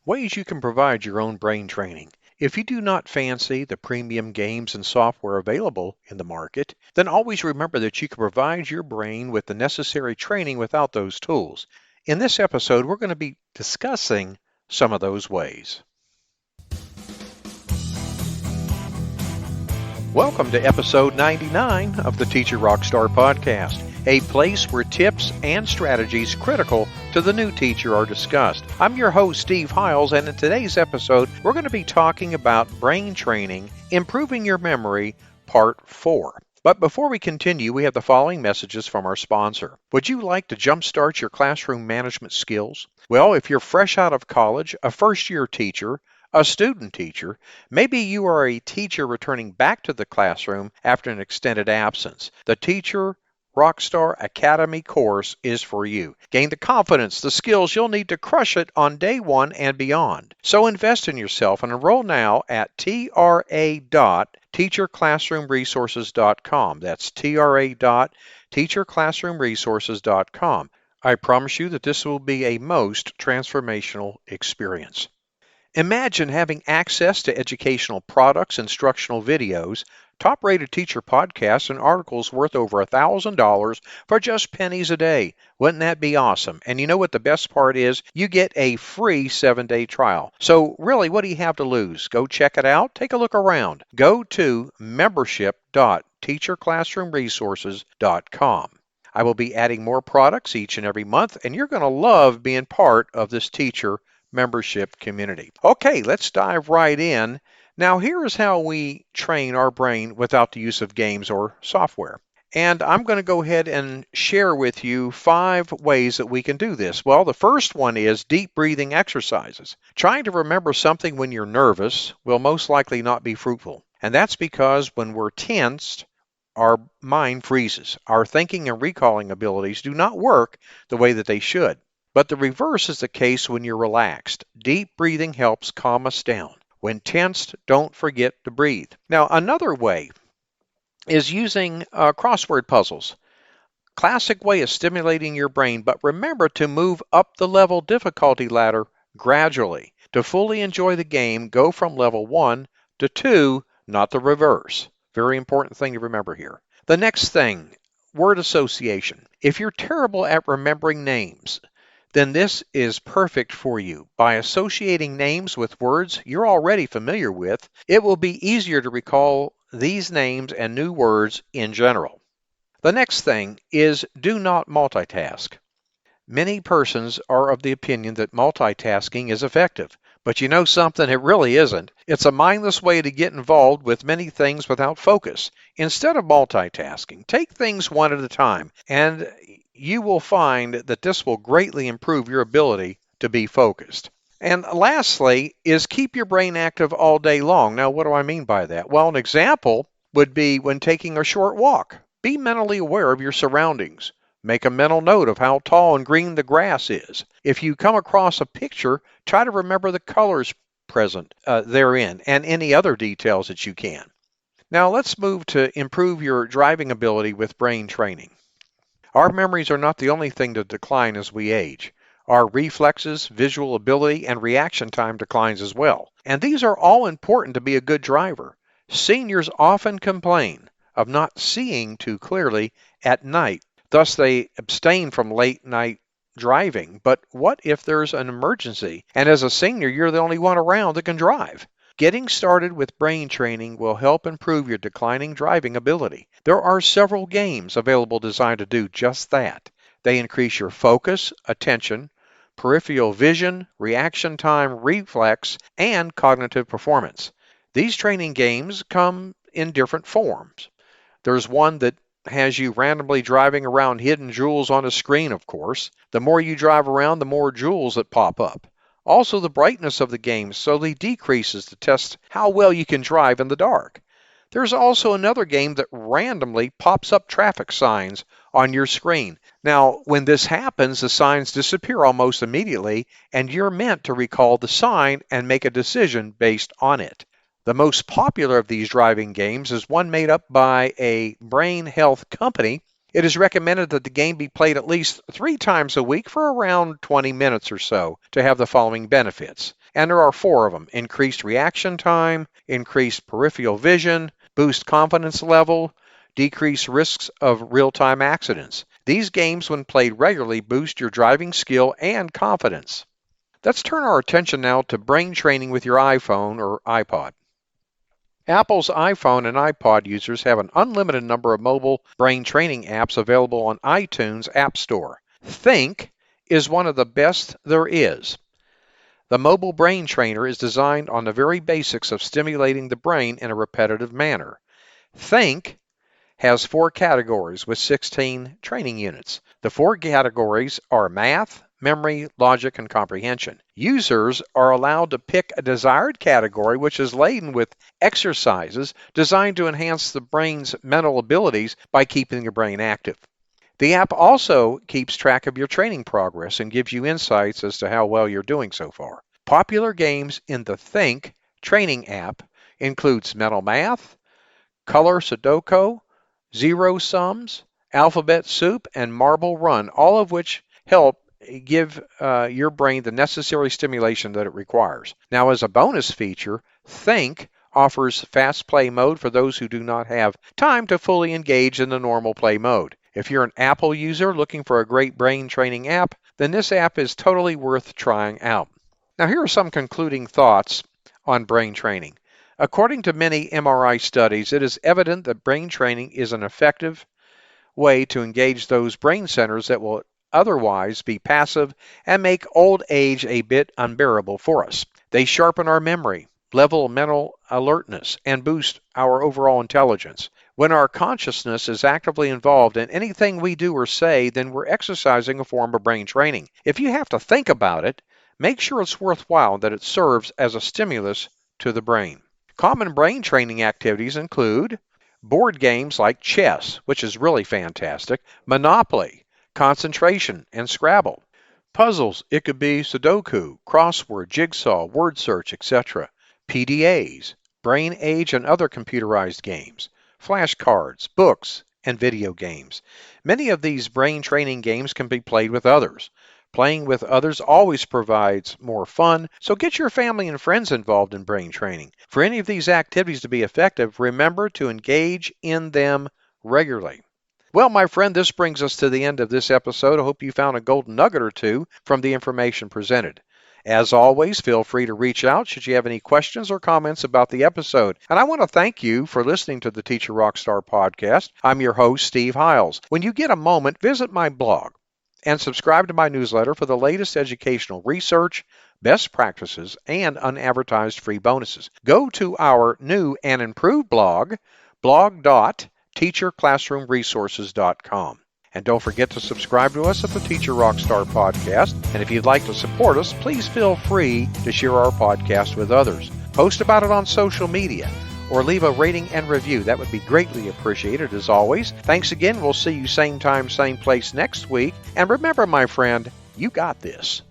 Ways you can provide your own brain training. If you do not fancy the premium games and software available in the market, then always remember that you can provide your brain with the necessary training without those tools. In this episode, we're going to be discussing some of those ways. Welcome to episode 99 of the Teacher Rockstar podcast, a place where tips and strategies critical to the new teacher are discussed. I'm your host, Steve Hiles, and in today's episode, we're going to be talking about brain training, improving your memory, part 4. But before we continue, we have the following messages from our sponsor. Would you like to jumpstart your classroom management skills? Well, if you're fresh out of college, a first-year teacher, a student teacher, maybe you are a teacher returning back to the classroom after an extended absence. The Teacher Rockstar Academy course is for you. Gain the confidence, the skills you'll need to crush it on day one and beyond. So invest in yourself and enroll now at tra.teacherclassroomresources.com. That's tra.teacherclassroomresources.com. I promise you that this will be a most transformational experience. Imagine having access to educational products, instructional videos, top-rated teacher podcasts, and articles worth over $1,000 for just pennies a day. Wouldn't that be awesome? And you know what the best part is? You get a free 7-day trial. So really, what do you have to lose? Go check it out. Take a look around. Go to membership.teacherclassroomresources.com. I will be adding more products each and every month, and you're going to love being part of this teacher membership community. Okay, let's dive right in. Now, here is how we train our brain without the use of games or software. And I'm going to go ahead and share with you 5 ways that we can do this. Well, the first one is deep breathing exercises. Trying to remember something when you're nervous will most likely not be fruitful. And that's because when we're tensed, our mind freezes. Our thinking and recalling abilities do not work the way that they should. But the reverse is the case when you're relaxed. Deep breathing helps calm us down. When tensed, don't forget to breathe. Now, another way is using crossword puzzles. Classic way of stimulating your brain, but remember to move up the level difficulty ladder gradually. To fully enjoy the game, go from level 1 to 2, not the reverse. Very important thing to remember here. The next thing, word association. If you're terrible at remembering names, then this is perfect for you. By associating names with words you're already familiar with, it will be easier to recall these names and new words in general. The next thing is do not multitask. Many persons are of the opinion that multitasking is effective, but you know something, it really isn't. It's a mindless way to get involved with many things without focus. Instead of multitasking, take things one at a time, and you will find that this will greatly improve your ability to be focused. And lastly is keep your brain active all day long. Now, what do I mean by that? Well, an example would be when taking a short walk. Be mentally aware of your surroundings. Make a mental note of how tall and green the grass is. If you come across a picture, try to remember the colors present therein and any other details that you can. Now, let's move to improve your driving ability with brain training. Our memories are not the only thing to decline as we age. Our reflexes, visual ability, and reaction time declines as well. And these are all important to be a good driver. Seniors often complain of not seeing too clearly at night. Thus, they abstain from late night driving. But what if there's an emergency? And as a senior, you're the only one around that can drive. Getting started with brain training will help improve your declining driving ability. There are several games available designed to do just that. They increase your focus, attention, peripheral vision, reaction time, reflex, and cognitive performance. These training games come in different forms. There's one that has you randomly driving around hidden jewels on a screen, of course. The more you drive around, the more jewels that pop up. Also, the brightness of the game slowly decreases to test how well you can drive in the dark. There's also another game that randomly pops up traffic signs on your screen. Now, when this happens, the signs disappear almost immediately, and you're meant to recall the sign and make a decision based on it. The most popular of these driving games is one made up by a brain health company. It is recommended that the game be played at least 3 times a week for around 20 minutes or so to have the following benefits. And there are 4 of them: increased reaction time, increased peripheral vision, boost confidence level, decrease risks of real-time accidents. These games, when played regularly, boost your driving skill and confidence. Let's turn our attention now to brain training with your iPhone or iPod. Apple's iPhone and iPod users have an unlimited number of mobile brain training apps available on iTunes App Store. Think is one of the best there is. The mobile brain trainer is designed on the very basics of stimulating the brain in a repetitive manner. Think has 4 categories with 16 training units. The 4 categories are math, memory, logic, and comprehension. Users are allowed to pick a desired category which is laden with exercises designed to enhance the brain's mental abilities by keeping your brain active. The app also keeps track of your training progress and gives you insights as to how well you're doing so far. Popular games in the Think training app includes Mental Math, Color Sudoku, Zero Sums, Alphabet Soup, and Marble Run, all of which help give your brain the necessary stimulation that it requires. Now, as a bonus feature, Think offers fast play mode for those who do not have time to fully engage in the normal play mode. If you're an Apple user looking for a great brain training app, then this app is totally worth trying out. Now, here are some concluding thoughts on brain training. According to many MRI studies, it is evident that brain training is an effective way to engage those brain centers that will otherwise be passive and make old age a bit unbearable for us. They sharpen our memory, level mental alertness, and boost our overall intelligence. When our consciousness is actively involved in anything we do or say, then we're exercising a form of brain training. If you have to think about it, make sure it's worthwhile, that it serves as a stimulus to the brain. Common brain training activities include board games like chess, which is really fantastic, Monopoly, concentration, and Scrabble. Puzzles, it could be Sudoku, crossword, jigsaw, word search, etc. PDAs, brain age and other computerized games, flashcards, books, and video games. Many of these brain training games can be played with others. Playing with others always provides more fun, so get your family and friends involved in brain training. For any of these activities to be effective, remember to engage in them regularly. Well, my friend, this brings us to the end of this episode. I hope you found a golden nugget or two from the information presented. As always, feel free to reach out should you have any questions or comments about the episode. And I want to thank you for listening to the Teacher Rockstar podcast. I'm your host, Steve Hiles. When you get a moment, visit my blog and subscribe to my newsletter for the latest educational research, best practices, and unadvertised free bonuses. Go to our new and improved blog, blog.teacherclassroomresources.com. And don't forget to subscribe to us at the Teacher Rockstar podcast. And if you'd like to support us, please feel free to share our podcast with others. Post about it on social media or leave a rating and review. That would be greatly appreciated as always. Thanks again. We'll see you same time, same place next week. And remember, my friend, you got this.